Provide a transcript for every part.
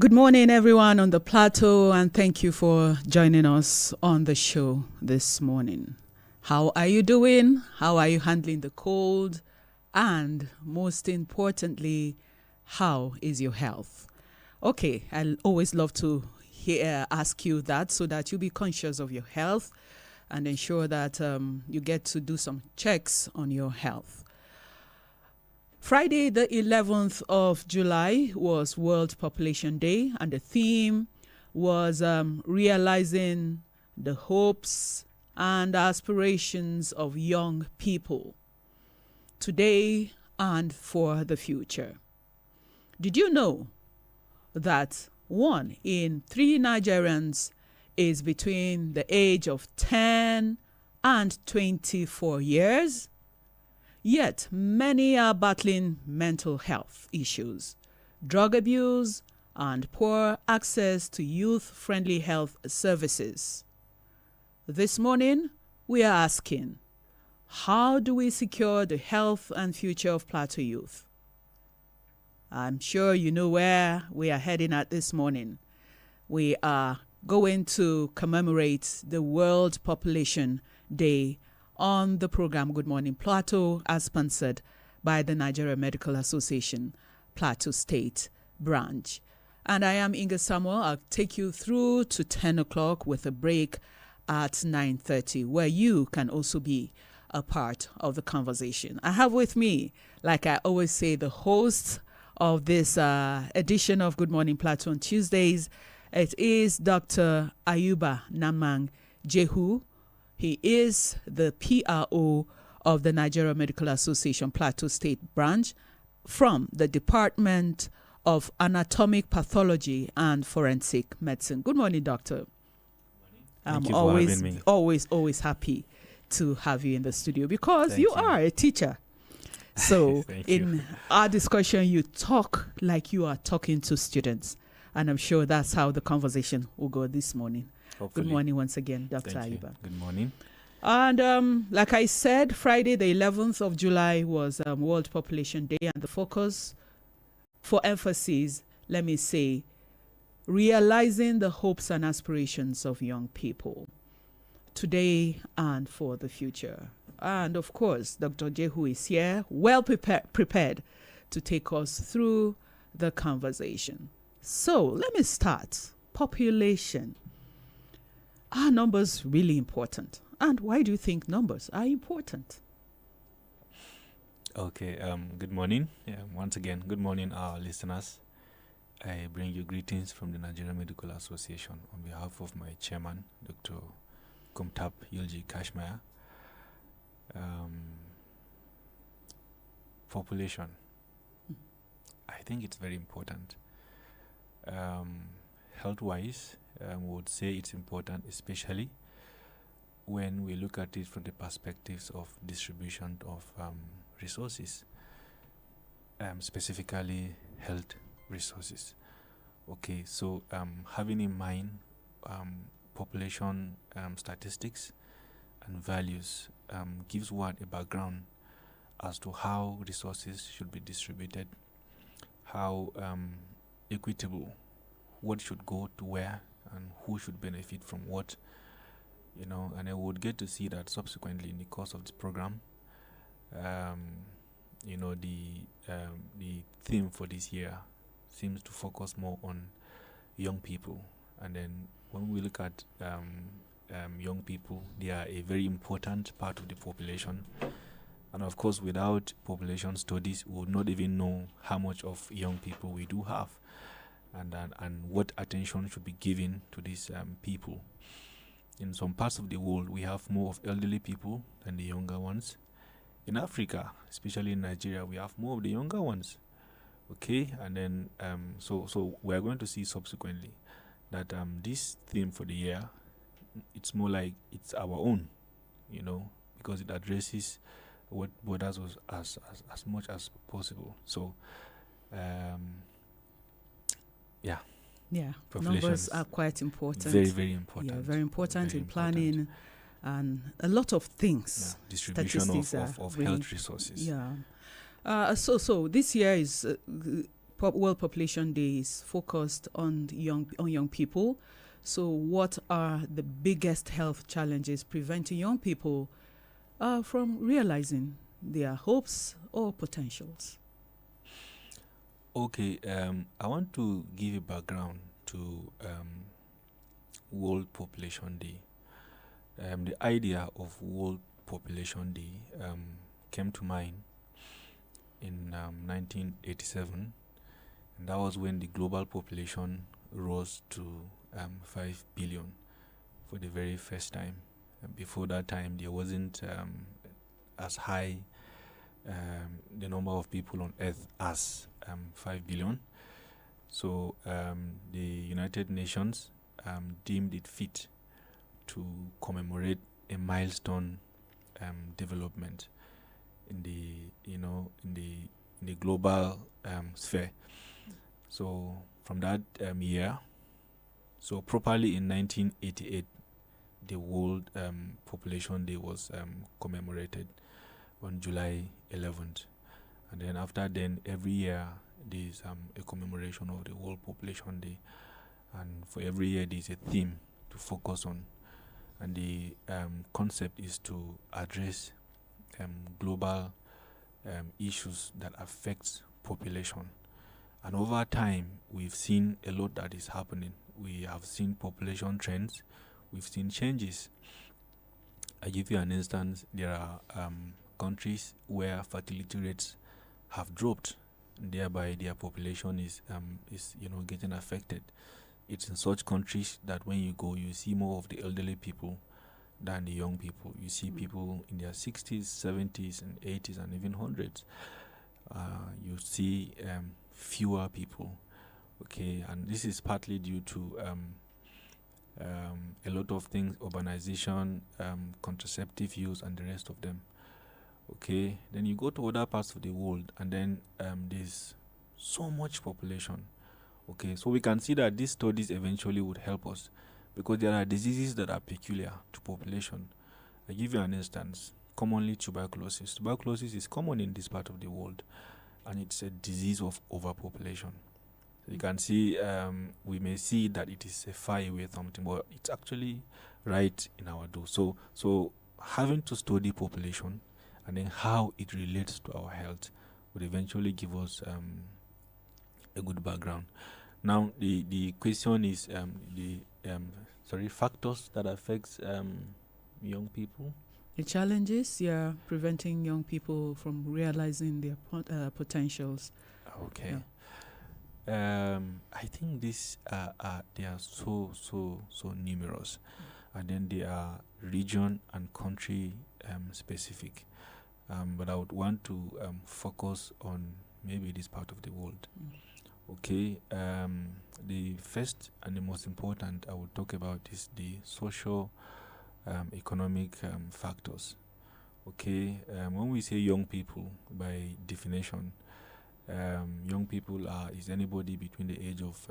Good morning, everyone on the Plateau, and thank you for joining us on the show this morning. How are you doing? How are you handling the cold? And most importantly, how is your health? Okay, I always love to ask you that so that you be conscious of your health and ensure that you get to do some checks on your health. Friday, the 11th of July was World Population Day, and the theme was realizing the hopes and aspirations of young people today and for the future. Did you know that 1 in 3 Nigerians is between the age of 10 and 24 years? Yet, many are battling mental health issues, drug abuse, and poor access to youth-friendly health services. This morning, we are asking, how do we secure the health and future of Plateau youth? I'm sure you know where we are heading at this morning. We are going to commemorate the World Population Day on the program Good Morning Plateau, as sponsored by the Nigeria Medical Association, Plateau State Branch. And I am Inga Samuel. I'll take you through to 10 o'clock with a break at 9:30, where you can also be a part of the conversation. I have with me, like I always say, the host of this edition of Good Morning Plateau on Tuesdays. It is Dr. Ayuba Nanmang Jehu. He is the PRO of the Nigeria Medical Association Plateau State Branch from the Department of Anatomic Pathology and Forensic Medicine. Good morning, Doctor. Thank you I'm for having me. always happy to have you in the studio because you are a teacher. So in our discussion, you talk like you are talking to students. And I'm sure that's how the conversation will go this morning. Hopefully. Good morning once again, Dr. Thank Ayuba. you. Good morning. And like I said, Friday the 11th of July was World Population Day, and the focus for emphasis, let me say, realizing the hopes and aspirations of young people today and for the future. And of course, Dr. Jehu is here, well prepared to take us through the conversation. So let me start. Population. Are numbers really important? And why do you think numbers are important? Okay, good morning. Once again, good morning, our listeners. I bring you greetings from the Nigeria Medical Association on behalf of my chairman, Dr. Kumtap Yilji Kashmaya. Population. I think it's very important. Health-wise, we would say it's important, especially when we look at it from the perspectives of distribution of resources, specifically health resources. Okay, so having in mind population statistics and values gives one a background as to how resources should be distributed, how equitable, what should go to where, and who should benefit from what, and I would get to see that subsequently in the course of this program. The theme for this year seems to focus more on young people, and then when we look at young people, they are a very important part of the population, and of course without population studies we would not even know how much of young people we do have, and what attention should be given to these people. In some parts of the world, we have more of elderly people than the younger ones. In Africa, especially in Nigeria, we have more of the younger ones. Okay, and then so we are going to see subsequently that this theme for the year, it's more like it's our own, because it addresses what borders was as much as possible. So, numbers are quite important. Very, very important. Yeah, very important very in planning and a lot of things. Distribution of really health resources. Yeah. So this year is World Population Day is focused on young people. So, what are the biggest health challenges preventing young people from realizing their hopes or potentials? Okay, I want to give a background to World Population Day. The idea of World Population Day came to mind in 1987, and that was when the global population rose to 5 billion for the very first time. And before that time, there wasn't as high the number of people on Earth as 5 billion. So the United Nations deemed it fit to commemorate a milestone development in the global sphere. So from that year, so properly in 1988, the World Population Day was commemorated on July 11th, and then after then, every year there's a commemoration of the World Population Day, and for every year there's a theme to focus on, and the concept is to address global issues that affects population. And over time, we've seen a lot that is happening. We have seen population trends, we've seen changes. I give you an instance. There are countries where fertility rates have dropped, and thereby their population is getting affected. It's in such countries that when you go, you see more of the elderly people than the young people. You see people in their 60s, 70s, and 80s, and even hundreds. You see fewer people. Okay, and this is partly due to a lot of things: urbanization, contraceptive use, and the rest of them. Okay, then you go to other parts of the world, and then there's so much population. Okay, so we can see that these studies eventually would help us, because there are diseases that are peculiar to population. I give you an instance. Commonly, tuberculosis. Tuberculosis is common in this part of the world, and it's a disease of overpopulation. So you can see, we may see that it is a far away something, but it's actually right in our door. So having to study population and then how it relates to our health would eventually give us a good background. Now, the question is factors that affects young people. The challenges, preventing young people from realizing their potentials. Okay. Yeah. I think these they are so numerous, and then they are region and country specific. But I would want to focus on maybe this part of the world. Okay. The first and the most important I would talk about is the social economic factors. Okay. When we say young people, by definition, young people is anybody between the age of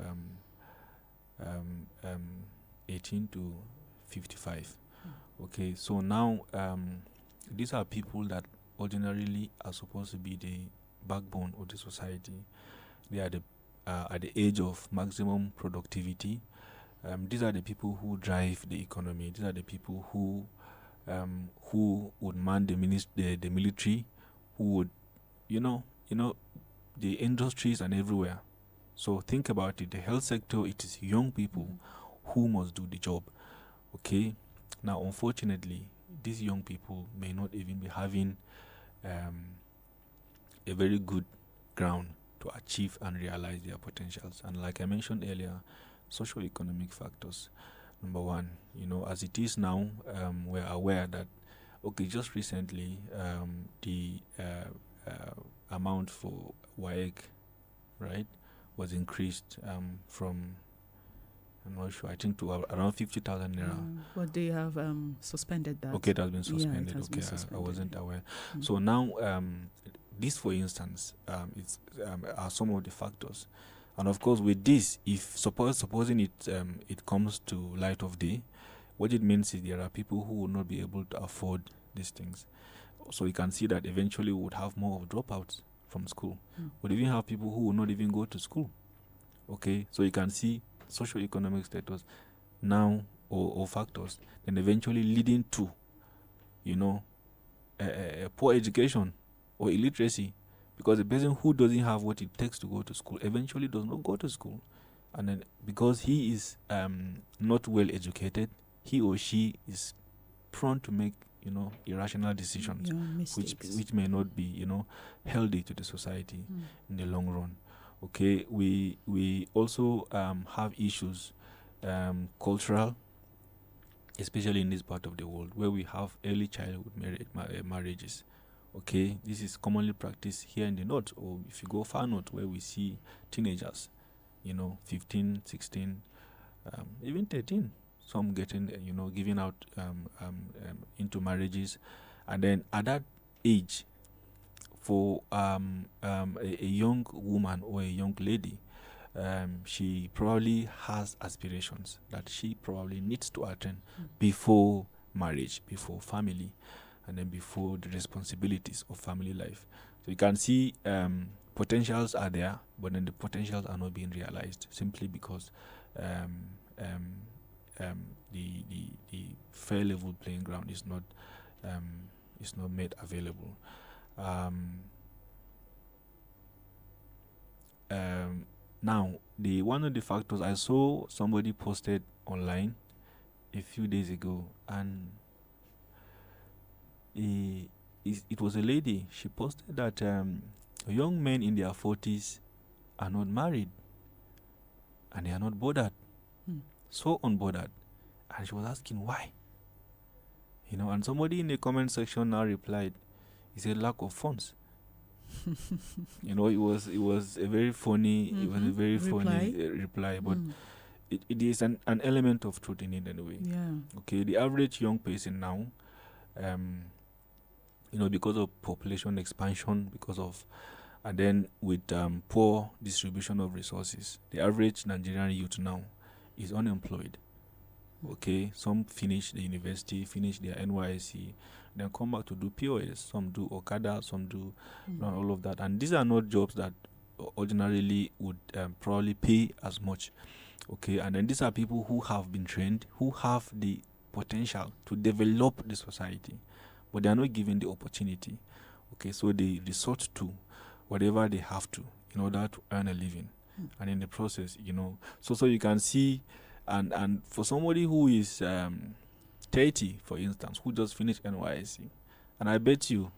18 to 55. Okay, so now these are people that ordinarily are supposed to be the backbone of the society. They are at the age of maximum productivity. These are the people who drive the economy. These are the people who would man the military, who would, the industries and everywhere. So think about it. The health sector, it is young people who must do the job. Okay. Now, unfortunately, these young people may not even be having a very good ground to achieve and realize their potentials. And like I mentioned earlier, socio-economic factors. Number one, as it is now, we're aware that, just recently, the amount for WAEC, right, was increased from, I'm not sure, I think to around 50,000 naira. But they have suspended that. Okay, it has been suspended. Yeah, it has been suspended. I wasn't aware. So now, this, for instance, are some of the factors. And of course, with this, if supposing it comes to light of day, what it means is there are people who will not be able to afford these things. So you can see that eventually we would have more of dropouts from school. We'll even have people who will not even go to school. Okay, so you can see socio-economic status now, or factors, and eventually leading to, a poor education or illiteracy, because the person who doesn't have what it takes to go to school eventually does not go to school, and then because he is not well educated, he or she is prone to make irrational decisions, which may not be healthy to the society in the long run. Okay, we also have issues, cultural, especially in this part of the world, where we have early childhood marriages. Okay, this is commonly practiced here in the north, or if you go far north, where we see teenagers, 15, 16, even 13, some getting, giving out into marriages. And then at that age, for a young woman or a young lady, she probably has aspirations that she probably needs to attain before marriage, before family, and then before the responsibilities of family life. So you can see potentials are there, but then the potentials are not being realized simply because the fair level playing ground is not made available. Now, one of the factors, I saw somebody posted online a few days ago, and it was a lady. She posted that young men in their 40s are not married, and they are not bothered, so unbothered. And she was asking why. And somebody in the comment section now replied, he said lack of funds. It was a very funny, it was a very funny reply, but it is an element of truth in it anyway. Okay, the average young person now, because of population expansion, and then with poor distribution of resources, the average Nigerian youth now is unemployed. Okay, some finish the university, finish their NYSC, then come back to do POS. Some do Okada, some do all of that. And these are not jobs that ordinarily would probably pay as much. Okay, and then these are people who have been trained, who have the potential to develop the society, but they are not given the opportunity. Okay, so they resort to whatever they have to in order to earn a living. And in the process, so you can see, and for somebody who is 30, for instance, who just finished NYSC, and I bet you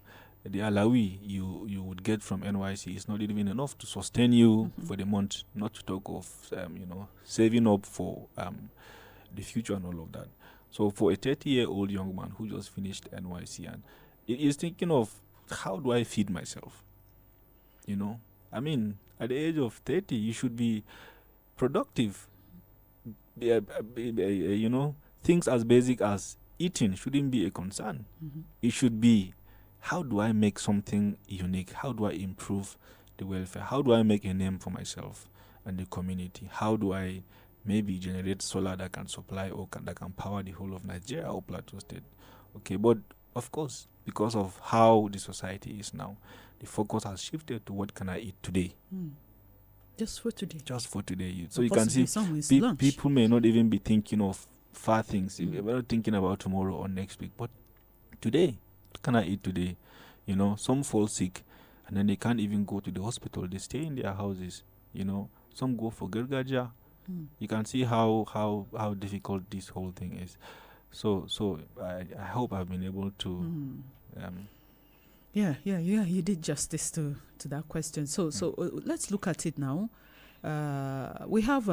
the alawi you would get from NYSC is not even enough to sustain you for the month, not to talk of saving up for the future and all of that. So for a 30-year-old young man who just finished NYSC and is thinking of, how do I feed myself? I mean, at the age of 30, you should be productive. Things as basic as eating shouldn't be a concern. It should be, how do I make something unique? How do I improve the welfare? How do I make a name for myself and the community? How do I maybe generate solar that can supply or that can power the whole of Nigeria or Plateau State? Okay, but of course, because of how the society is now, the focus has shifted to what can I eat today? Just for today. So you can see people may not even be thinking of far things. They're not thinking about tomorrow or next week. But today, what can I eat today? Some fall sick and then they can't even go to the hospital. They stay in their houses. Some go for gargaja. You can see how difficult this whole thing is. So I hope I've been able to... You did justice to that question. So let's look at it now. We have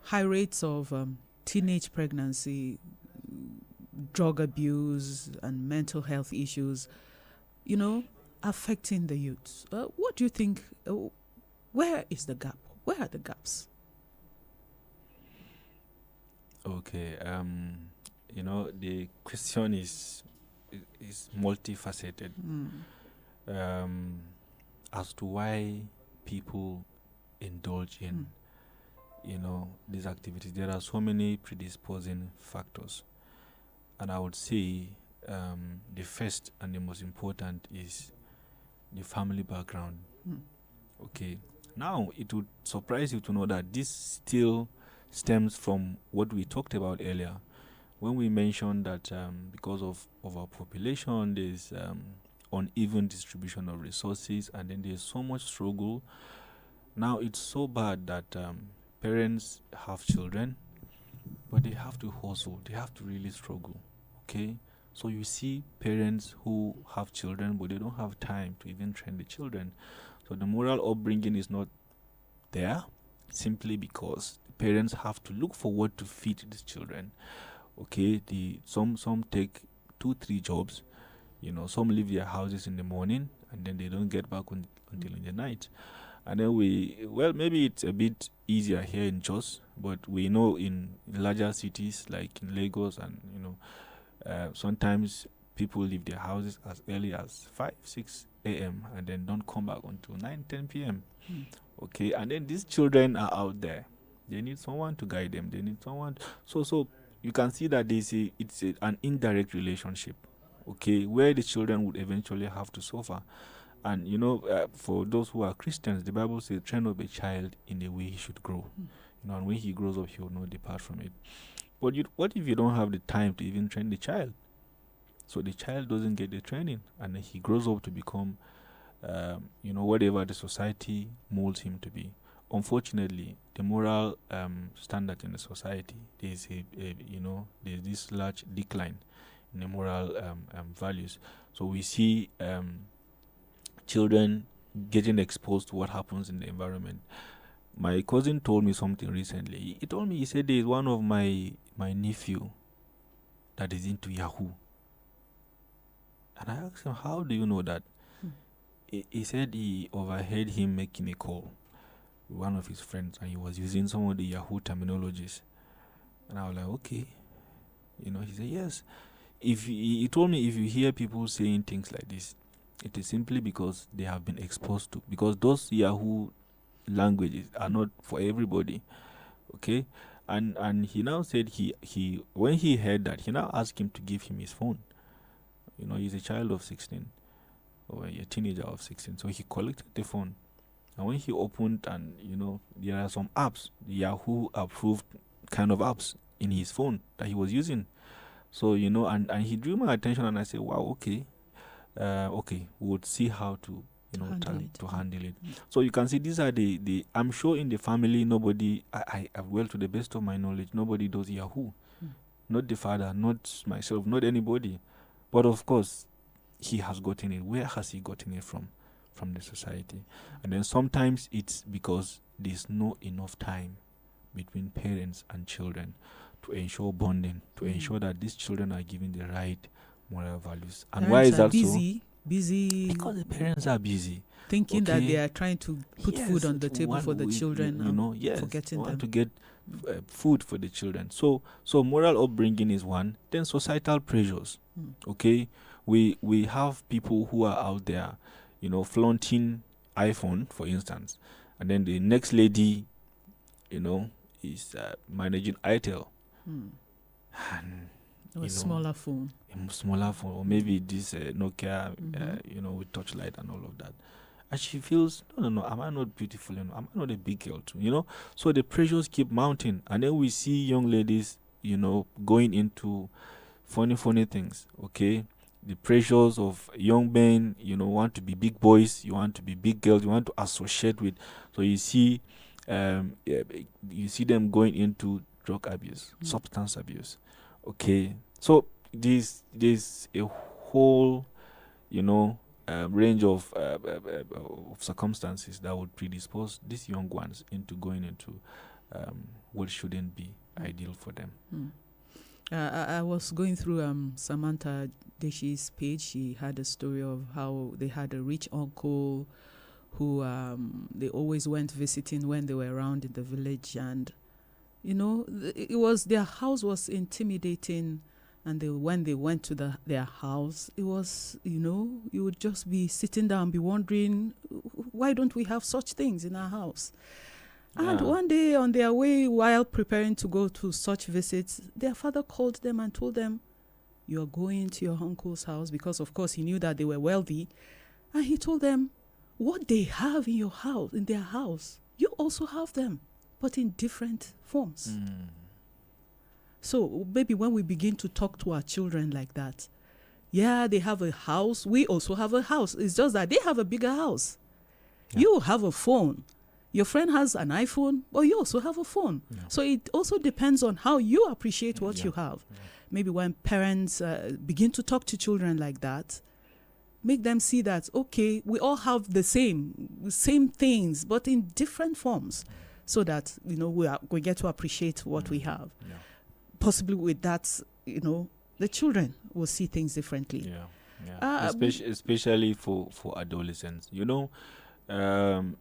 high rates of teenage pregnancy, drug abuse, and mental health issues, affecting the youth. What do you think? Where is the gap? Where are the gaps? Okay. The question is multifaceted. As to why people indulge in these activities, there are so many predisposing factors, and I would say the first and the most important is the family background Okay. Now, it would surprise you to know that this still stems from what we talked about earlier when we mentioned that because of our population, there's uneven distribution of resources, and then there's so much struggle. Now, it's so bad that parents have children, but they have to hustle. They have to really struggle. Okay? So you see parents who have children, but they don't have time to even train the children. So the moral upbringing is not there simply because the parents have to look for what to feed these children. Okay, some take 2-3 jobs. Some leave their houses in the morning and then they don't get back until in the night. And then maybe it's a bit easier here in Jos, but we know in larger cities like in Lagos and sometimes people leave their houses as early as 5-6 a.m. and then don't come back until 9-10 p.m. Okay, and then these children are out there. They need someone to guide them. They need someone. So you can see that it's an indirect relationship. Okay, where the children would eventually have to suffer. And for those who are Christians, the Bible says, "Train up a child in the way he should grow." And when he grows up, he will not depart from it. But what if you don't have the time to even train the child? So the child doesn't get the training, and then he grows up to become, whatever the society molds him to be. Unfortunately, the moral standard in the society, there's there's this large decline in the moral values. So we see children getting exposed to what happens in the environment. My cousin told me something recently. He said there is one of my nephew that is into Yahoo. And I asked him, how do you know that? He said he overheard him making a call with one of his friends, and he was using some of the Yahoo terminologies. And I was like, okay. He said, yes. He told me, if you hear people saying things like this, it is simply because they have been exposed to, because those Yahoo languages are not for everybody. Okay? And he now said he when he heard that, he now asked him to give him his phone. He's a child of 16 or a teenager of 16. So he collected the phone. And when he opened, and there are some apps, the Yahoo approved kind of apps in his phone that he was using. So, and he drew my attention, and I said, wow, okay, we would see how to, handle it. So you can see these are the I'm sure in the family, nobody, well, to the best of my knowledge, nobody does Yahoo. Not the father, not myself, not anybody. But of course, he has gotten it. Where has he gotten it from? From the society. And then sometimes it's because there's not enough time between parents and children to ensure bonding, to ensure that these children are given the right moral values. And Parents why is that busy, so? Busy. Because the parents are busy. Thinking that they are trying to put food on the table for the children. Forgetting want them. to get food for the children. So moral upbringing is one. Then societal pressures. Okay, we have people who are out there, flaunting iPhone, for instance, and then the next lady, is managing Itel, and a smaller phone, or maybe this Nokia, with touchlight and all of that. And she feels, no, am I not beautiful enough? Am I not a big girl too? So the pressures keep mounting, and then we see young ladies, going into funny things. Okay, the pressures of young men, want to be big boys, you want to be big girls, you want to associate with. So you see, you see them going into drug abuse, substance abuse. Okay, so there's a whole, range of circumstances that would predispose these young ones into going into what shouldn't be ideal for them. I was going through Samantha Deshi's page. She had a story of how they had a rich uncle who they always went visiting when they were around in the village, and it was, their house was intimidating, and when they went to their house, it was, you would just be sitting down and be wondering, why don't we have such things in our house? And one day on their way, while preparing to go to such visits, their father called them and told them, you are going to your uncle's house, because of course he knew that they were wealthy. And he told them, what they have in your house, in their house, you also have them, but in different forms. So maybe when we begin to talk to our children like that, yeah, they have a house, we also have a house. It's just that they have a bigger house. Yeah. You have a phone. Your friend has an iPhone, but you also have a phone. Yeah. So it also depends on how you appreciate what Yeah. you have. Yeah. Maybe when parents begin to talk to children like that, make them see that, okay, we all have the same things, but in different forms, so that, we get to appreciate what we have. Yeah. Possibly with that, the children will see things differently. Yeah. Yeah. Especially for adolescents.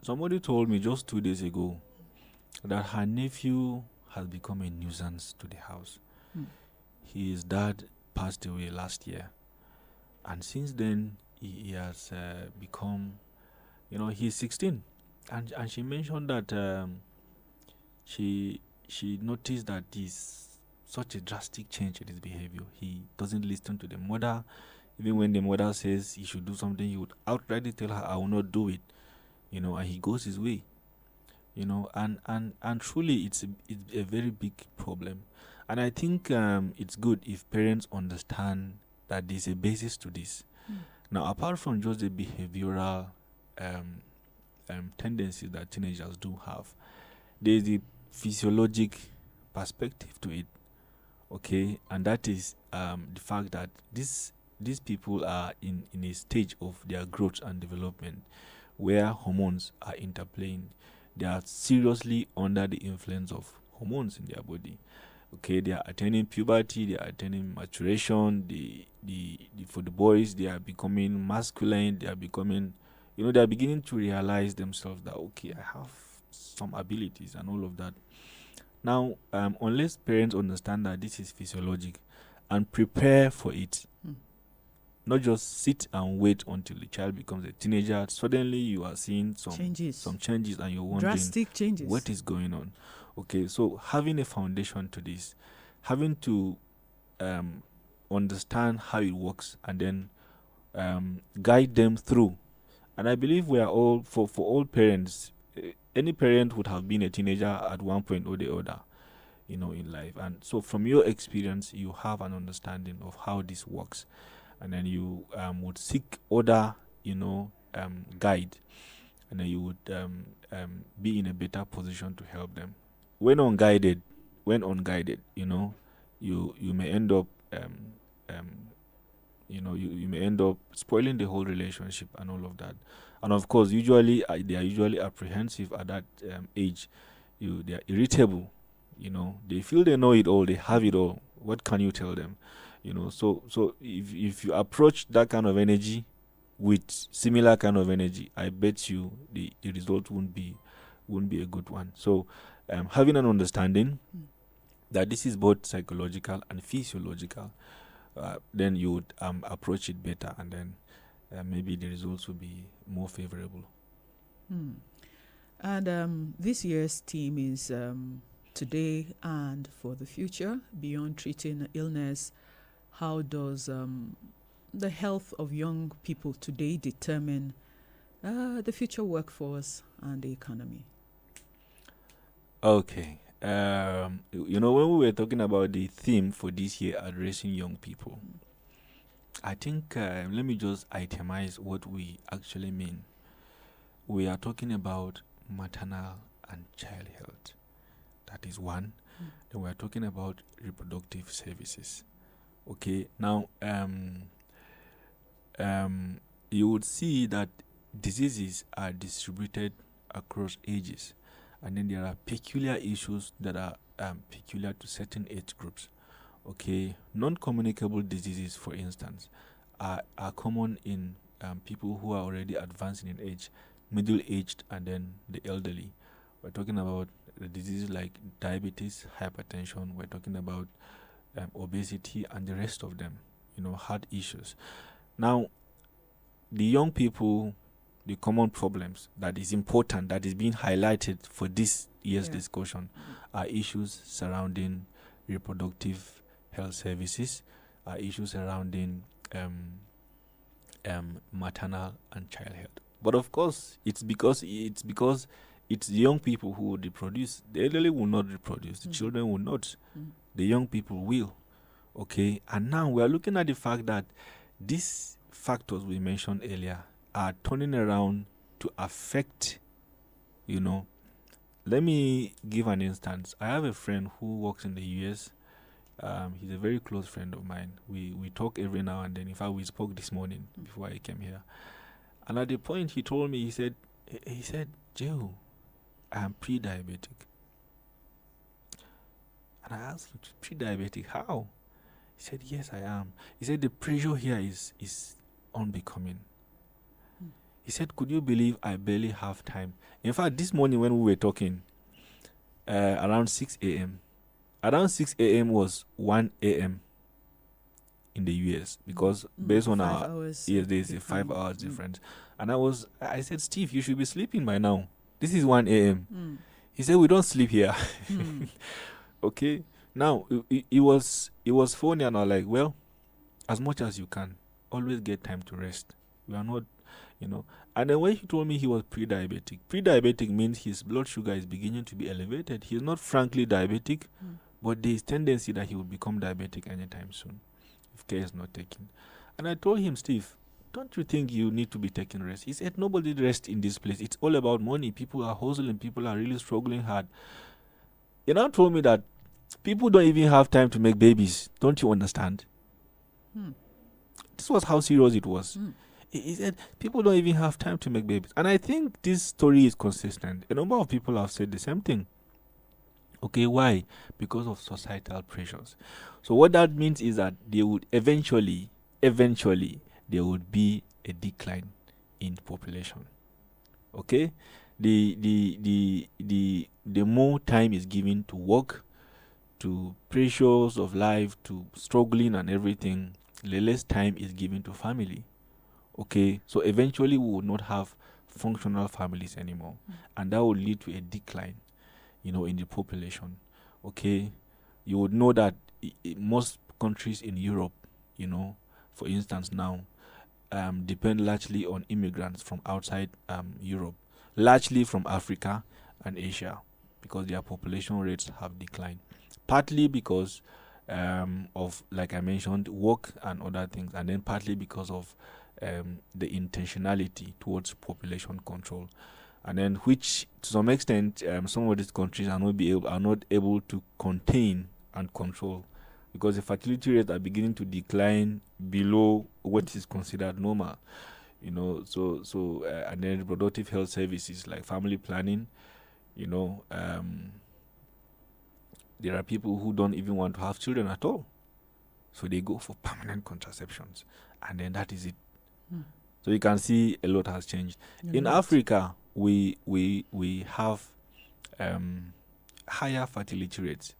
Somebody told me just 2 days ago that her nephew has become a nuisance to the house. His dad passed away last year, and since then he has become, he's 16, and she mentioned that she noticed that there's such a drastic change in his behavior. He doesn't listen to the mother. Even when the mother says he should do something, he would outrightly tell her, "I will not do it," and he goes his way, and truly it's a very big problem. And I think it's good if parents understand that there's a basis to this. Now, apart from just the behavioral tendencies that teenagers do have, there's the physiologic perspective to it, okay? And that is the fact that these people are in a stage of their growth and development where hormones are interplaying. They are seriously under the influence of hormones in their body. Okay, they are attaining puberty, they are attaining maturation. For the boys, they are becoming masculine. They are becoming, they are beginning to realize themselves that, okay, I have some abilities and all of that. Now, unless parents understand that this is physiologic and prepare for it, not just sit and wait until the child becomes a teenager, suddenly you are seeing some changes, and you're wondering, drastic changes, what is going on? Okay, so having a foundation to this, having to understand how it works, and then guide them through. And I believe we are all, for all parents, any parent would have been a teenager at one point or the other, in life. And so from your experience, you have an understanding of how this works. And then you would seek other, guide. And then you would be in a better position to help them. When unguided, you may end up, you may end up spoiling the whole relationship and all of that. And of course, usually they are usually apprehensive at that age. They are irritable. They feel they know it all, they have it all. What can you tell them? So if you approach that kind of energy with similar kind of energy, I bet you the result won't be a good one. So having an understanding that this is both psychological and physiological, then you would approach it better, and then maybe the results will be more favorable. And this year's theme is today and for the future, beyond treating illness. How does the health of young people today determine the future workforce and the economy? Okay. When we were talking about the theme for this year, addressing young people, I think let me just itemize what we actually mean. We are talking about maternal and child health. That is one. Then we are talking about reproductive services. Okay, now you would see that diseases are distributed across ages, and then there are peculiar issues that are peculiar to certain age groups. Okay, non-communicable diseases, for instance, are common in people who are already advancing in age, middle-aged, and then the elderly. We're talking about the diseases like diabetes, hypertension. We're talking about obesity and the rest of them, heart issues. Now, the young people, the common problems that is important, that is being highlighted for this year's discussion, are issues surrounding reproductive health services, are issues surrounding maternal and child health. But of course, it's because it's the young people who will reproduce. The elderly will not reproduce. The children will not. The young people will. Okay, and now we are looking at the fact that these factors we mentioned earlier are turning around to affect, let me give an instance. I have a friend who works in the US. He's a very close friend of mine. We talk every now and then. In fact, we spoke this morning before I came here. And at the point he told me, he said, Jehu, I am pre-diabetic. And I asked him, pre-diabetic, how? He said, yes, I am. He said, the pressure here is unbecoming. He said, could you believe I barely have time? In fact, this morning when we were talking, around 6 a.m., around 6 a.m. was 1 a.m. in the US, because based on our hours, yes, there's a 5 hours difference. And I said, Steve, you should be sleeping by now. This is 1 a.m. He said, we don't sleep here. Okay. Now it was funny, and I was like, well, as much as you can, always get time to rest. We are not, And then when he told me he was pre-diabetic means his blood sugar is beginning to be elevated. He's not frankly diabetic, but there is tendency that he will become diabetic anytime soon if care is not taken. And I told him, Steve, don't you think you need to be taking rest? He said, nobody rests in this place. It's all about money. People are hustling. People are really struggling hard. He now told me that people don't even have time to make babies. Don't you understand? This was how serious it was. He said, people don't even have time to make babies. And I think this story is consistent. A number of people have said the same thing. Okay, why? Because of societal pressures. So what that means is that they would eventually, there would be a decline in population. Okay? The more time is given to work, to pressures of life, to struggling and everything, the less time is given to family. Okay? So eventually we will not have functional families anymore. And that will lead to a decline, in the population. Okay? You would know that most countries in Europe, for instance now, depend largely on immigrants from outside Europe, largely from Africa and Asia, because their population rates have declined. Partly because of, like I mentioned, work and other things, and then partly because of the intentionality towards population control, and then which, to some extent, some of these countries are not able to contain and control, because the fertility rates are beginning to decline below what is considered normal. So and then reproductive health services like family planning, there are people who don't even want to have children at all, so they go for permanent contraceptions, and then that is it. So you can see a lot has changed. In Africa, we have higher fertility rates,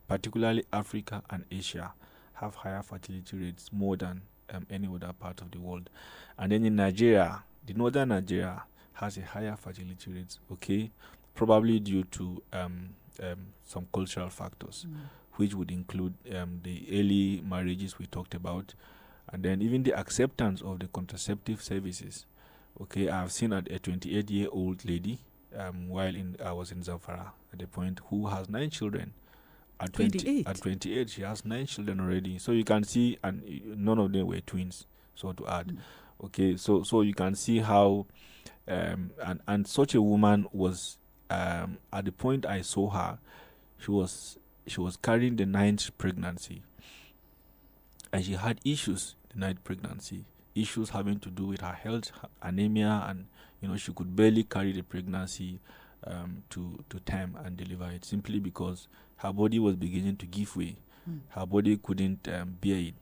particularly Africa and Asia have higher fertility rates more than any other part of the world. And then in Nigeria, the northern Nigeria has a higher fertility rates, okay, probably due to some cultural factors, which would include the early marriages we talked about, and then even the acceptance of the contraceptive services. Okay, I've seen a 28-year-old lady while I was in Zamfara at the point, who has 9 children. At 28, she has 9 children already. So you can see, and none of them were twins, so to add. Okay, so you can see how, and such a woman was, at the point I saw her, she was carrying the 9th pregnancy, and she had issues the 9th pregnancy, issues having to do with her health, anemia, and she could barely carry the pregnancy to term and deliver it, simply because her body was beginning to give way. Her body couldn't bear it.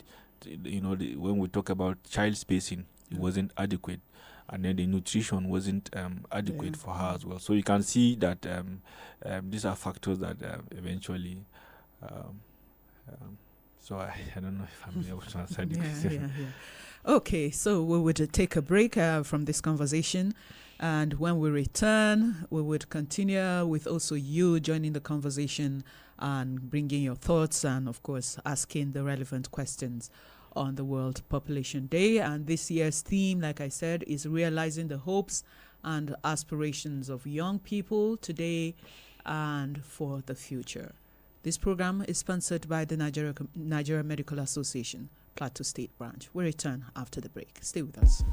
When we talk about child spacing, it wasn't adequate, and then the nutrition wasn't adequate for her as well. So you can see that these are factors that eventually. So I don't know if I'm able to answer the question. Okay, so we would take a break from this conversation, and when we return, we would continue with also you joining the conversation and bringing your thoughts and, of course, asking the relevant questions on the World Population Day. And this year's theme, like I said, is realizing the hopes and aspirations of young people today and for the future. This program is sponsored by the Nigeria Medical Association, Plateau State Branch. We return after the break. Stay with us.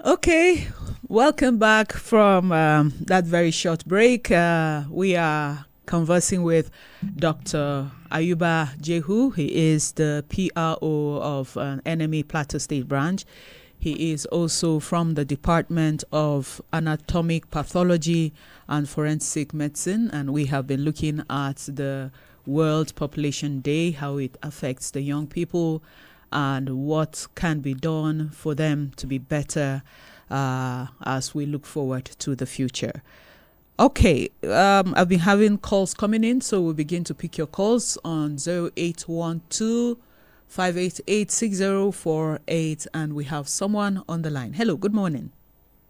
Okay, welcome back from that very short break. We are conversing with Dr. Ayuba Jehu. He is the PRO of NMA Plateau State Branch. He is also from the Department of Anatomic Pathology and Forensic Medicine, and we have been looking at the World Population Day, how it affects the young people, and what can be done for them to be better as we look forward to the future. Okay, I've been having calls coming in, so we'll begin to pick your calls on 0812-588-6048, and we have someone on the line. Hello, good morning.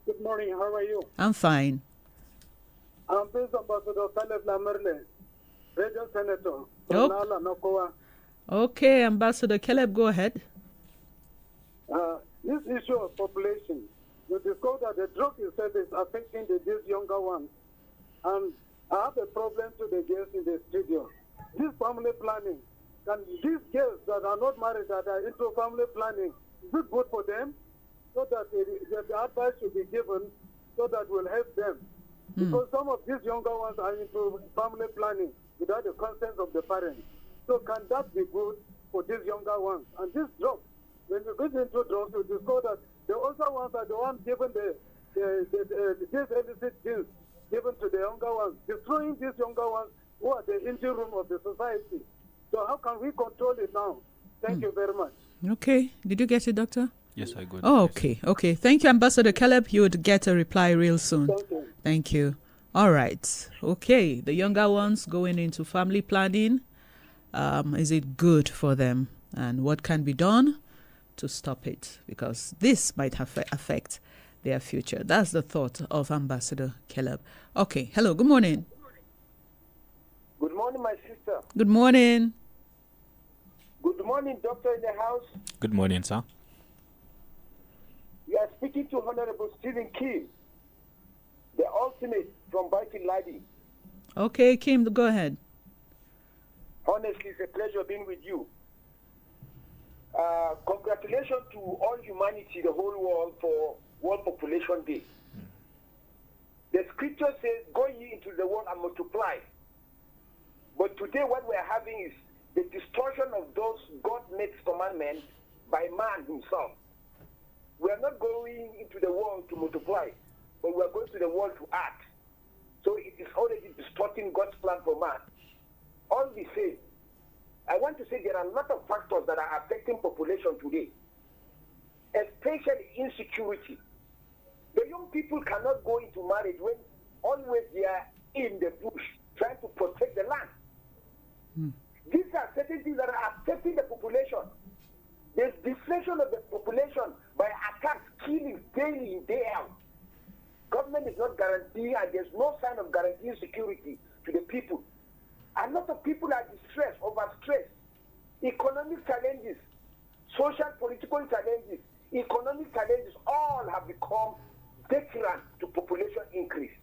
Good morning, how are you? I'm fine. I'm Prince Ambassador Caleb Lamerle, Radio Senator from Oh. Nala, Nokoa. Okay, Ambassador Caleb, go ahead. This issue of population, we discovered that the drug itself is affecting these younger ones. And I have a problem to the girls in the studio. This family planning, can these girls that are not married, that are into family planning, is it good for them? So that the advice should be given so that will help them. Because some of these younger ones are into family planning without the consent of the parents. So can that be good for these younger ones? And this drug, when you get into drugs, you discover that the older ones are the ones given these illicit things given to the younger ones, destroying these younger ones who are the engine room of the society. So how can we control it now? Thank you very much. Okay, did you get it, Doctor? Yes, I got it. Oh, Yes. okay, okay. Thank you, Ambassador Caleb. You would get a reply real soon. Thank you. Thank you. All right. Okay, the younger ones going into family planning. Is it good for them? And what can be done to stop it? Because this might affect their future. That's the thought of Ambassador Caleb. Okay, hello, good morning. Good morning, my sister. Good morning. Good morning, doctor in the house. Good morning, sir. You are speaking to Honorable Stephen Kim, the ultimate from Biting Ladi. Okay, Kim, go ahead. Honestly, it's a pleasure being with you. Congratulations to all humanity, the whole world, for World Population Day. The scripture says, go ye into the world and multiply. But today what we are having is the distortion of those God makes commandments by man himself. We are not going into the world to multiply, but we are going to the world to act. So it is already distorting God's plan for man. All the same, I want to say there are a lot of factors that are affecting population today, especially insecurity. The young people cannot go into marriage when always there in the bush trying to protect the land. These are certain things that are affecting the population. There's deflation of the population by attacks, killings, day in, day out. Government is not guaranteeing, and there's no sign of guaranteeing security to the people. A lot of people are distressed, overstressed. Economic challenges, social, political challenges, economic challenges, all have become deterrent to population increase.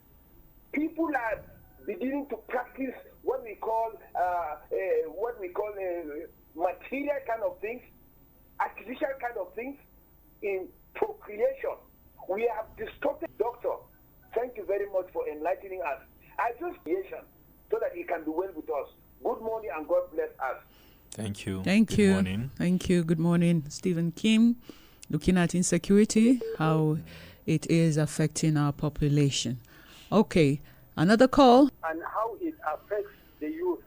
People are beginning to practice what we call material kind of things, artificial kind of things in procreation. We have distorted. Doctor, thank you very much for enlightening us. I just creation so that it can do well with us. Good morning and God bless us. Thank you. Thank you. Good morning. Thank you. Good morning, Stephen Kim. Looking at insecurity, how it is affecting our population. Okay, another call. And how it affects the youth.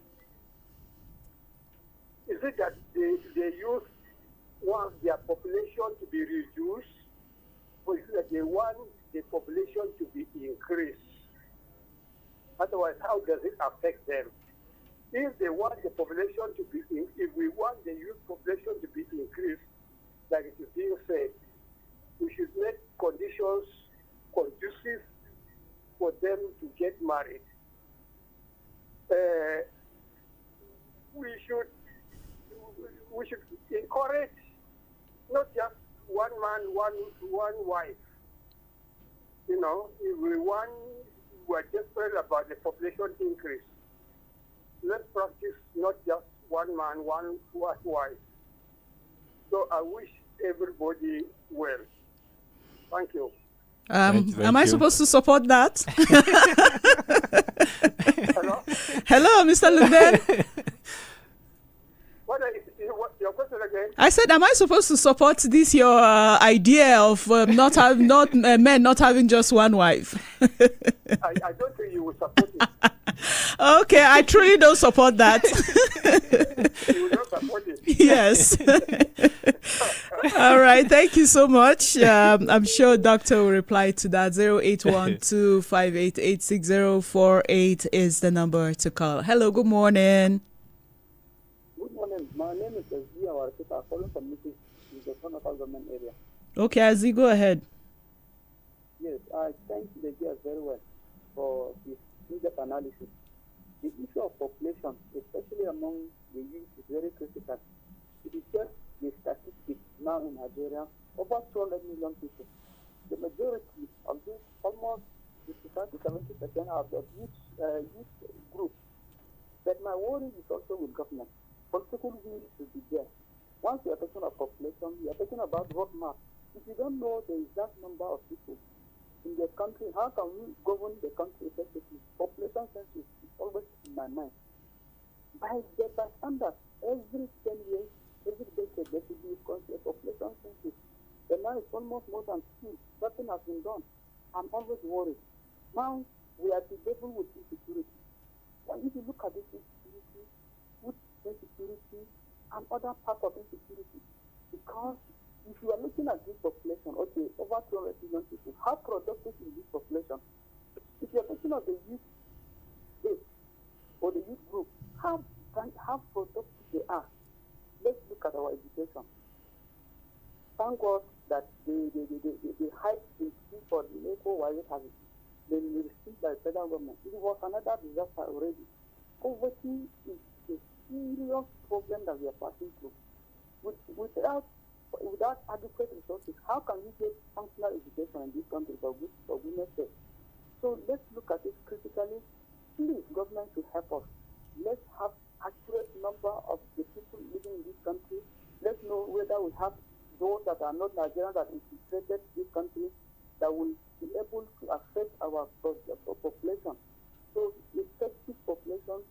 Is it that the youth want their population to be reduced, or is it that they want the population to be increased? Otherwise, how does it affect them? If they want the population to be, if we want the youth population to be increased, like it is being said, we should make conditions conducive for them to get married. We should encourage not just one man, one wife. You know, if we're desperate about the population increase, let's practice not just one man, one wife. So I wish everybody well. Thank you. Am I supposed to support that? Hello? Hello, Mr. Lubden. What your question again? I said, am I supposed to support this your idea of men not having just one wife? I don't think you will support it. Okay, I truly don't support that. You will not support it. Yes. All right. Thank you so much. I'm sure Doctor will reply to that. 0812588648 is the number to call. Hello. Good morning. Good morning. My name is Azia Warkita. I'm calling from Mrs. in the local government area. Okay, Azzi, go ahead. Yes, I thank the guest very well for his in-depth analysis. The issue of population, especially among the youth, is very critical. It is just the statistics now in Nigeria, over 200 million people. The majority of this, almost 55 to 70% are the youth group. But my worry is also with government. Political will should be there. Once you are talking about population, you are talking about roadmap. If you don't know the exact number of people in the country, how can we govern the country effectively? Population census is always in my mind. By standards, every 10 years, every decade, there should be a population census. The now is almost more than 2. Nothing has been done. I'm always worried. Now, we are dealing with insecurity. And if you look at this insecurity, food insecurity, and other parts of insecurity, because if you are looking at this population, okay, over 200 million people, how productive is this population? If you are talking of the youth base or the youth group, how productive they are. Let's look at our education. Thank God that the height in fee for the local wireless has been received by the federal government. It was another disaster already. Poverty is a serious problem that we are passing through. Without adequate resources, how can we get functional education in this country for goodness sake? So let's look at it critically. Please, government should help us. Let's have accurate number of the people living in this country. Let's know whether we have those that are not Nigerians that infiltrated this country that will be able to affect our population. So effective population,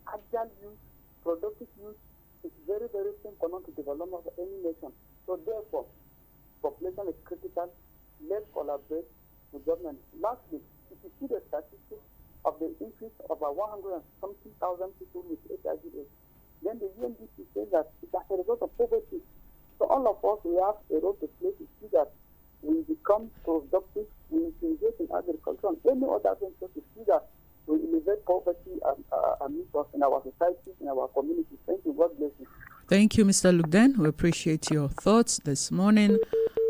agile youth, productive youth is very, very simple to development of any nation. So therefore, population is critical. Let's collaborate with government. Lastly, if you see the statistics of the increase of about 100 and something thousand people with HIV/AIDS, then the UNDP says that it's as a result of poverty. So all of us, we have a role to play to see that we become productive, we engage in agriculture and any other venture to in our society, in our community. Thank you. God bless you. Thank you, Mr. Lugden. We appreciate your thoughts this morning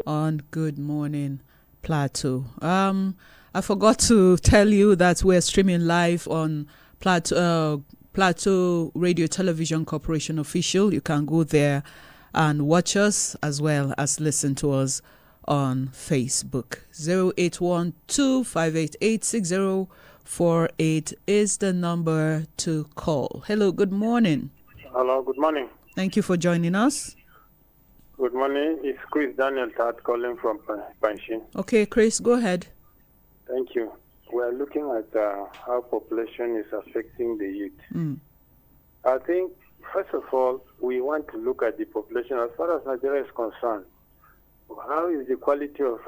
on Good Morning Plateau. I forgot to tell you that we're streaming live on Plateau Radio Television Corporation Official. You can go there and watch us as well as listen to us on Facebook. 0812-588-6048 is the number to call. Hello, good morning. Hello, good morning. Thank you for joining us. Good morning. It's Chris Daniel Tat calling from Panshin. Okay, Chris, go ahead. Thank you. We are looking at how population is affecting the youth. I think, first of all, we want to look at the population as far as Nigeria is concerned. How is the quality of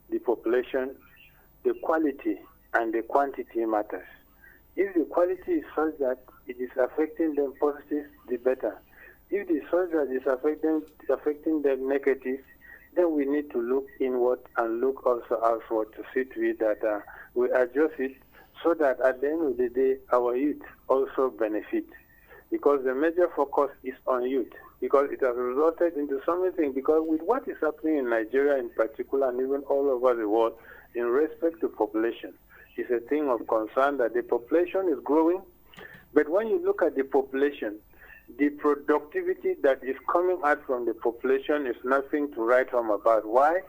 the population? The quality and the quantity matters. If the quality is such that it is affecting them positive, the better. If the such that is affecting them negative, then we need to look inward and look also outward to see to it that we adjust it so that at the end of the day, our youth also benefit. Because the major focus is on youth. Because it has resulted into something. Because with what is happening in Nigeria in particular and even all over the world in respect to population, it's a thing of concern that the population is growing. But when you look at the population, the productivity that is coming out from the population is nothing to write home about. Why?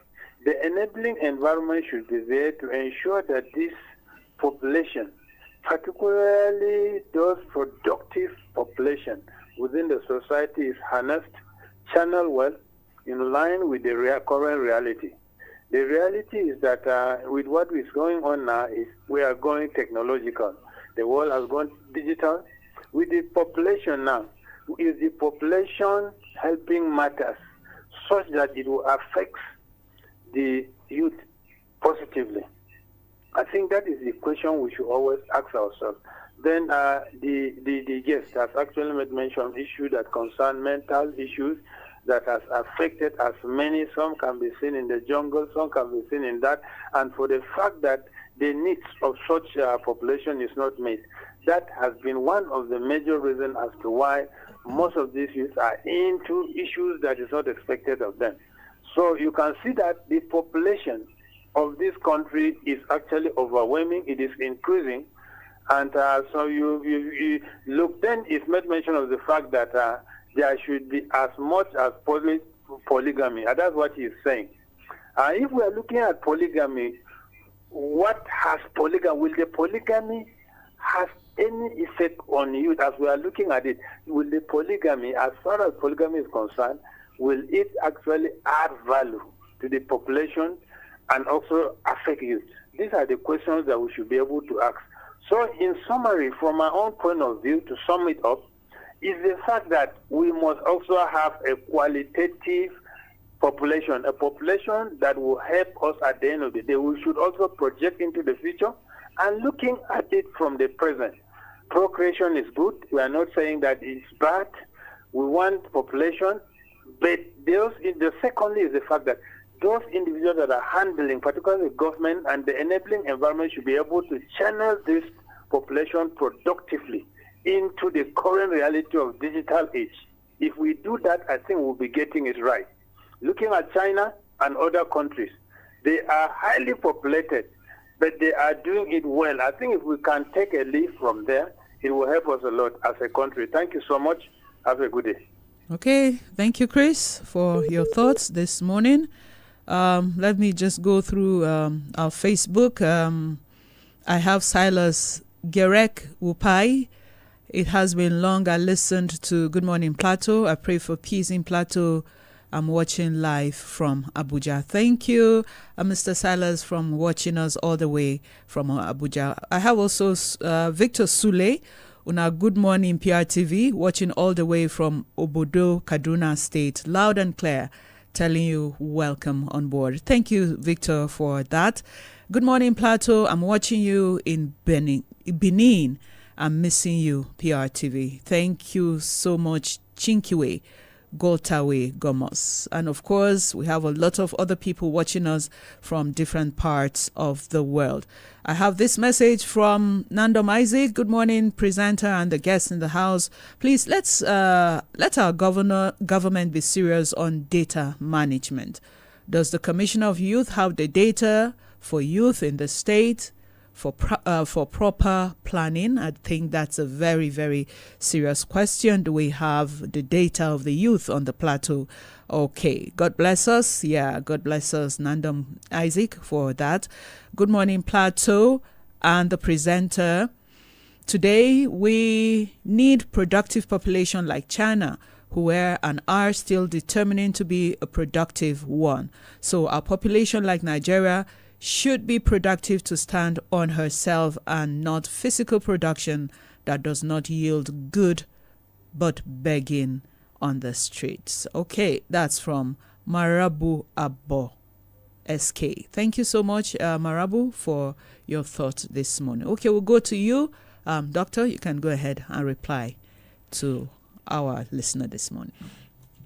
The enabling environment should be there to ensure that this population, particularly those productive population within the society, is harnessed, channeled well, in line with the current reality. The reality is that with what is going on now, is we are going technological. The world has gone digital. With the population now, is the population helping matters such that it will affect the youth positively? I think that is the question we should always ask ourselves. Then the guest has actually made mention of issues that concern mental issues that has affected as many. Some can be seen in the jungle, some can be seen in that. And for the fact that the needs of such population is not met, that has been one of the major reasons as to why most of these youths are into issues that is not expected of them. So you can see that the population of this country is actually overwhelming. It is increasing. And so you look, then it's made mention of the fact that there should be as much as polygamy. And that's what he's saying. If we are looking at polygamy, what has polygamy? Will the polygamy have any effect on youth as we are looking at it? Will the polygamy, as far as polygamy is concerned, will it actually add value to the population and also affect youth? These are the questions that we should be able to ask. So in summary, from my own point of view, to sum it up, is the fact that we must also have a qualitative population, a population that will help us at the end of the day. We should also project into the future and looking at it from the present. Procreation is good. We are not saying that it's bad. We want population. But the secondly is the fact that those individuals that are handling, particularly the government and the enabling environment, should be able to channel this population productively into the current reality of digital age. If we do that, I think we'll be getting it right. Looking at China and other countries, they are highly populated, but they are doing it well. I think if we can take a leaf from there, it will help us a lot as a country. Thank you so much. Have a good day. Okay, thank you, Chris, for your thoughts this morning. Let me just go through our Facebook. I have Silas Gerek Wupai. It has been long. I listened to Good Morning Plateau. I pray for peace in Plateau. I'm watching live from Abuja. Thank you, Mr. Silas, from watching us all the way from Abuja. I have also Victor Sule on our Good Morning PRTV, watching all the way from Obodo, Kaduna State, loud and clear, telling you welcome on board. Thank you, Victor, for that. Good Morning Plateau. I'm watching you in Benin. I'm missing you, PRTV. Thank you so much, Chinkiwe. Goltawe Gomos. And of course, we have a lot of other people watching us from different parts of the world. I have this message from Nandom Isaac. Good morning, presenter and the guests in the house. Please, let our government be serious on data management. Does the Commissioner of Youth have the data for youth in the state for proper planning? I think that's a very, very serious question. Do we have the data of the youth on the plateau? Okay, God bless us. Yeah, God bless us, Nandam Isaac, for that. Good morning, Plateau and the presenter. Today, we need productive population like China, who were and are still determining to be a productive one. So our population like Nigeria should be productive to stand on herself and not physical production that does not yield good but begging on the streets. Okay, that's from Marabu Abbo SK. Thank you so much, Marabu, for your thought this morning. Okay, we'll go to you. Doctor, you can go ahead and reply to our listener this morning.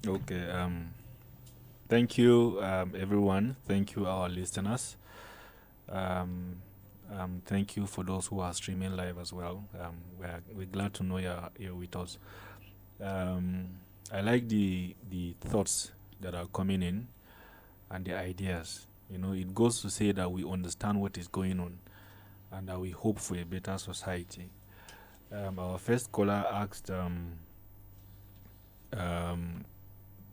Okay, thank you, everyone. Thank you, our listeners. Thank you for those who are streaming live as well. We're glad to know you're with us. I like the thoughts that are coming in and the ideas. You know, it goes to say that we understand what is going on and that we hope for a better society. Our first caller asked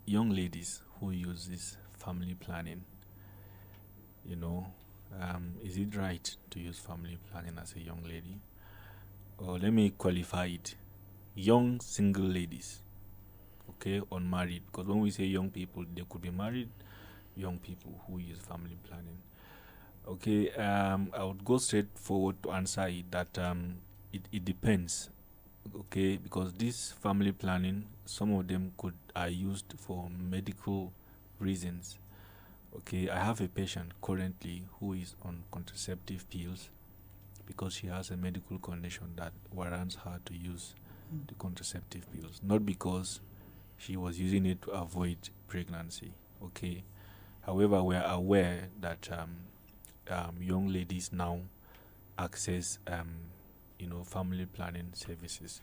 young ladies who use this family planning, you know, is it right to use family planning as a young lady? Or let me qualify it, young single ladies, okay, unmarried, because when we say young people, they could be married, young people who use family planning. Okay, I would go straight forward to answer it that it depends, okay, because this family planning, some of them are used for medical reasons. Okay, I have a patient currently who is on contraceptive pills because she has a medical condition that warrants her to use the contraceptive pills, not because she was using it to avoid pregnancy. Okay, however, we are aware that young ladies now access family planning services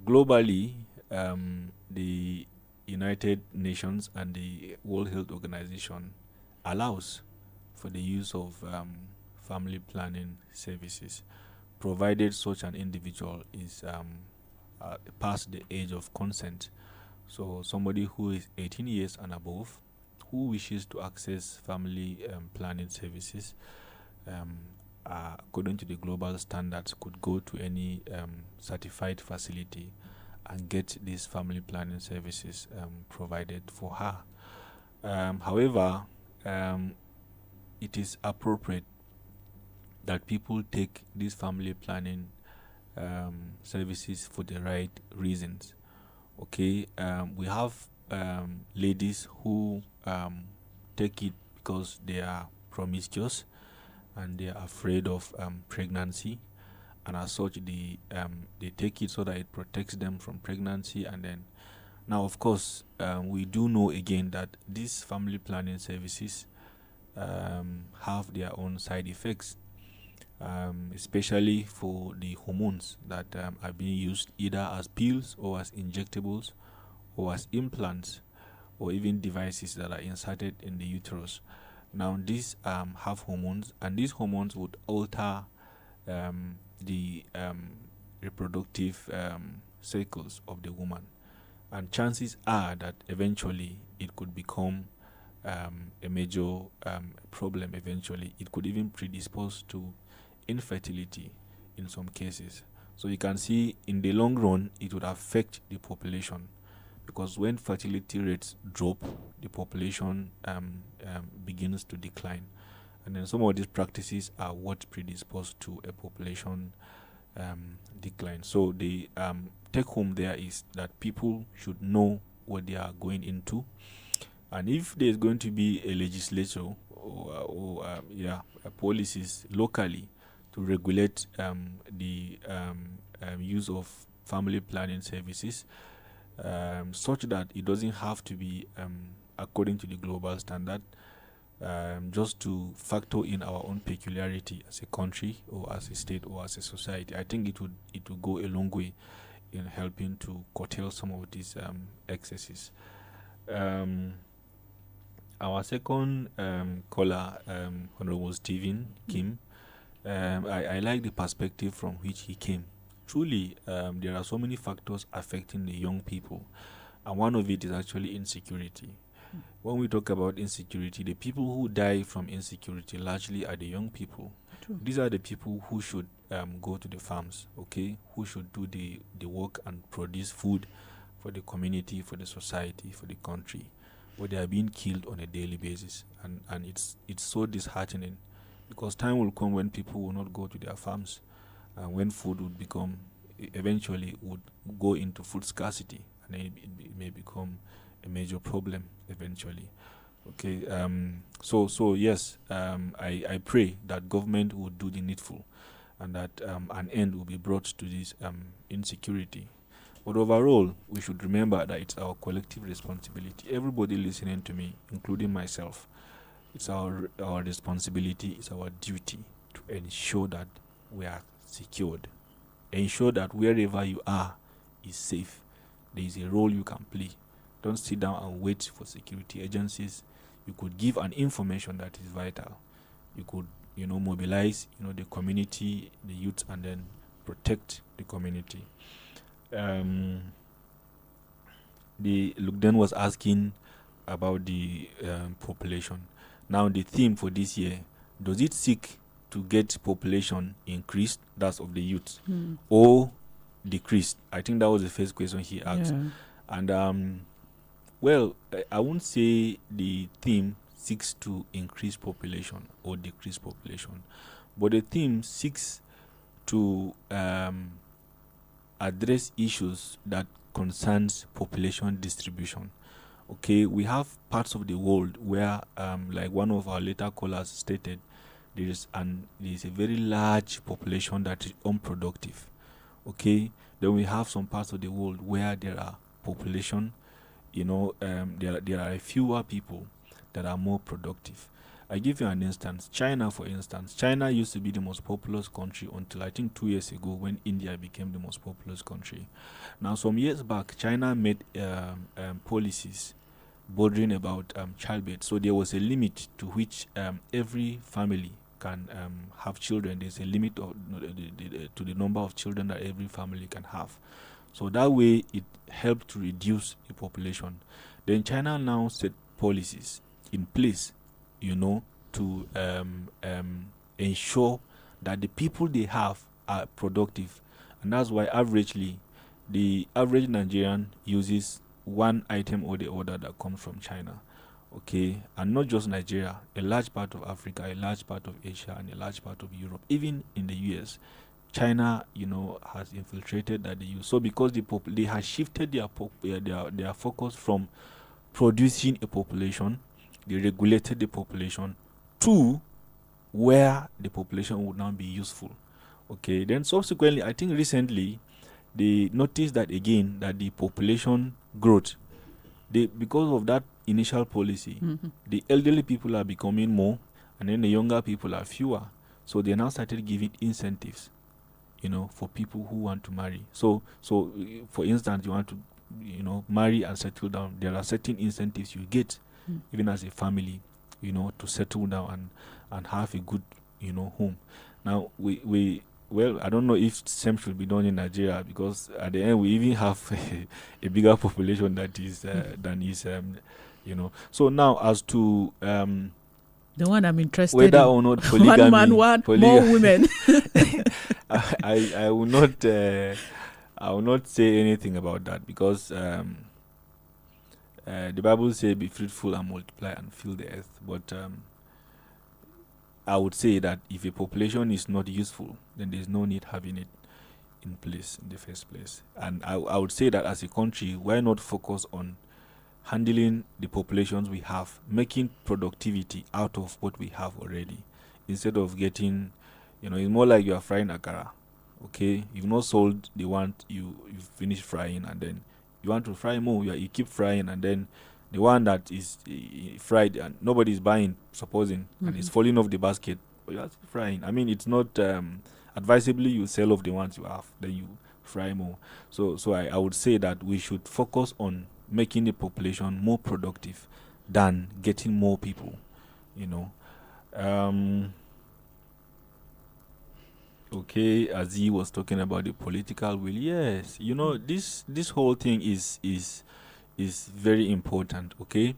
globally. The United Nations and the World Health Organization allows for the use of family planning services, provided such an individual is past the age of consent. So somebody who is 18 years and above who wishes to access family planning services, according to the global standards, could go to any certified facility and get these family planning services provided for her. However, it is appropriate that people take these family planning services for the right reasons. Okay, we have ladies who take it because they are promiscuous and they are afraid of pregnancy, and as such they take it so that it protects them from pregnancy. And then now, of course, we do know again that these family planning services have their own side effects, especially for the hormones that are being used either as pills or as injectables or as implants or even devices that are inserted in the uterus. Now, these have hormones, and these hormones would alter the reproductive cycles of the woman. And chances are that eventually it could become a major problem. Eventually, it could even predispose to infertility in some cases. So you can see in the long run, it would affect the population, because when fertility rates drop, the population begins to decline. And then some of these practices are what predispose to a population decline. So the take home there is that people should know what they are going into, and if there's going to be a legislature or policies locally to regulate the use of family planning services, such that it doesn't have to be according to the global standard, just to factor in our own peculiarity as a country or as a state or as a society. I think it would go a long way in helping to curtail some of these excesses. Our second caller, Honorable Stephen Kim, I like the perspective from which he came. Truly, there are so many factors affecting the young people, and one of it is actually insecurity. When we talk about insecurity, the people who die from insecurity largely are the young people. True. These are the people who should go to the farms, okay, who should do the work and produce food for the community, for the society, for the country, but they are being killed on a daily basis, and it's so disheartening, because time will come when people will not go to their farms, and when food would become, eventually would go into food scarcity, and it may become a major problem eventually. Okay, so yes, I pray that government would do the needful, and that an end will be brought to this insecurity. But overall, we should remember that it's our collective responsibility. Everybody listening to me, including myself, it's our responsibility, it's our duty to ensure that we are secured. Ensure that wherever you are is safe. There is a role you can play. Don't sit down and wait for security agencies. You could give an information that is vital. You could, mobilize, the community, the youth, and then protect the community. Lugden was asking about the population. Now, the theme for this year, does it seek to get population increased, that's of the youth, or decreased? I think that was the first question he asked. Yeah. And well, I won't say the theme seeks to increase population or decrease population, but the theme seeks to address issues that concerns population distribution. Okay, we have parts of the world where, like one of our later callers stated, there is a very large population that is unproductive. Okay, then we have some parts of the world where there are population, there are fewer people that are more productive. I give you an instance. China, for instance. China used to be the most populous country until I think 2 years ago, when India became the most populous country. Now, some years back, China made policies bordering about childbirth. So there was a limit to which every family can have children. There's a limit to the number of children that every family can have. So that way, it helped to reduce the population. Then China now set policies in place, to ensure that the people they have are productive. And that's why averagely, the average Nigerian uses one item or the other that comes from China. Okay, and not just Nigeria, a large part of Africa, a large part of Asia, and a large part of Europe, even in the US. China, has infiltrated that the US. So because they have shifted their focus from producing a population, they regulated the population to where the population would now be useful. Okay, then subsequently, I think recently, they noticed that again, that the population growth, because of that initial policy, the elderly people are becoming more, and then the younger people are fewer. So they now started giving incentives, for people who want to marry. So for instance, you want to, marry and settle down. There are certain incentives you get, even as a family, to settle down and have a good, home. Now, well, I don't know if same should be done in Nigeria, because at the end we even have a bigger population that is than is, So now, as to the one I'm interested whether in, or not polygamy, more women. I will not say anything about that, because the Bible says, "Be fruitful and multiply and fill the earth." But I would say that if a population is not useful, then there's no need having it in place in the first place. And I would say that as a country, why not focus on handling the populations we have, making productivity out of what we have already, instead of getting, it's more like you are frying akara. Okay, you've not sold the one you finish frying, and then You want to fry more, you keep frying, and then the one that is fried and nobody is buying, supposing, and it's falling off the basket, but you are still frying. I mean, it's not advisably you sell off the ones you have, then you fry more. So I would say that we should focus on making the population more productive than getting more people, you know. Okay, as he was talking about the political will, yes, you know, this whole thing is very important. Okay,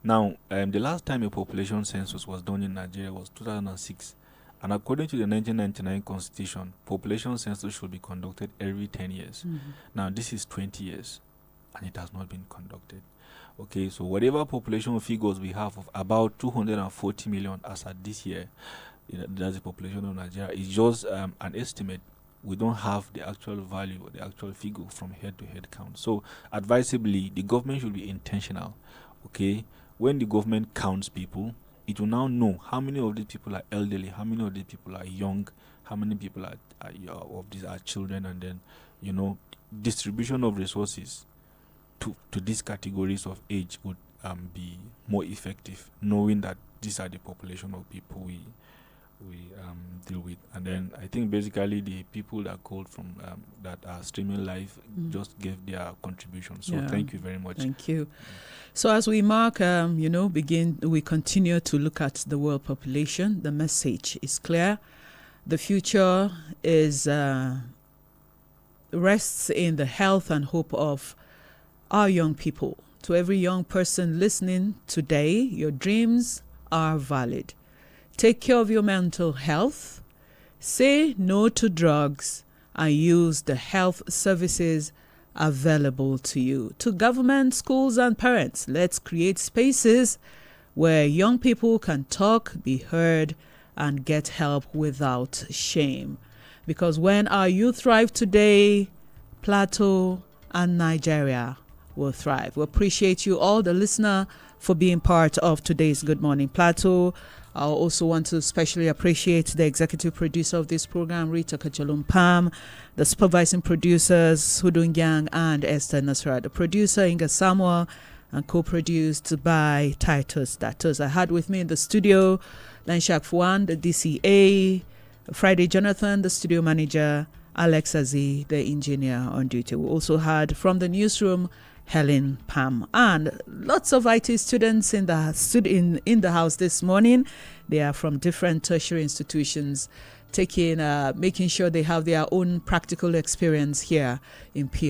now the last time a population census was done in Nigeria was 2006, and according to the 1999 constitution, population census should be conducted every 10 years. Now this is 20 years and it has not been conducted. Okay, so whatever population figures we have of about 240 million as at this year, that's the population of Nigeria, is just an estimate. We don't have the actual value or the actual figure from head to head count. So advisably, the government should be intentional. Okay, when the government counts people, it will now know how many of these people are elderly, how many of these people are young, how many people of these are children, and then, you know, distribution of resources to these categories of age would be more effective, knowing that these are the population of people we deal with. And then I think basically the people that called from that are streaming live just gave their contribution. So thank you very much. Thank you. So as we mark, we continue to look at the world population. The message is clear. The future is rests in the health and hope of our young people. To every young person listening today, your dreams are valid. Take care of your mental health. Say no to drugs and use the health services available to you. To government, schools, and parents, let's create spaces where young people can talk, be heard, and get help without shame. Because when our youth thrive today, Plateau and Nigeria will thrive. We appreciate you all, the listener, for being part of today's Good Morning Plateau. I also want to especially appreciate the executive producer of this program, Rita Kachalum Pam, the supervising producers, Hudun Yang and Esther Nasra, the producer, Inga Samuel, and co-produced by Titus Datos. I had with me in the studio, Lanshak Fuan, the DCA, Friday Jonathan, the studio manager, Alex Azi, the engineer on duty. We also had from the newsroom, Helen Pam, and lots of IT students in the house this morning. They are from different tertiary institutions, making sure they have their own practical experience here in P.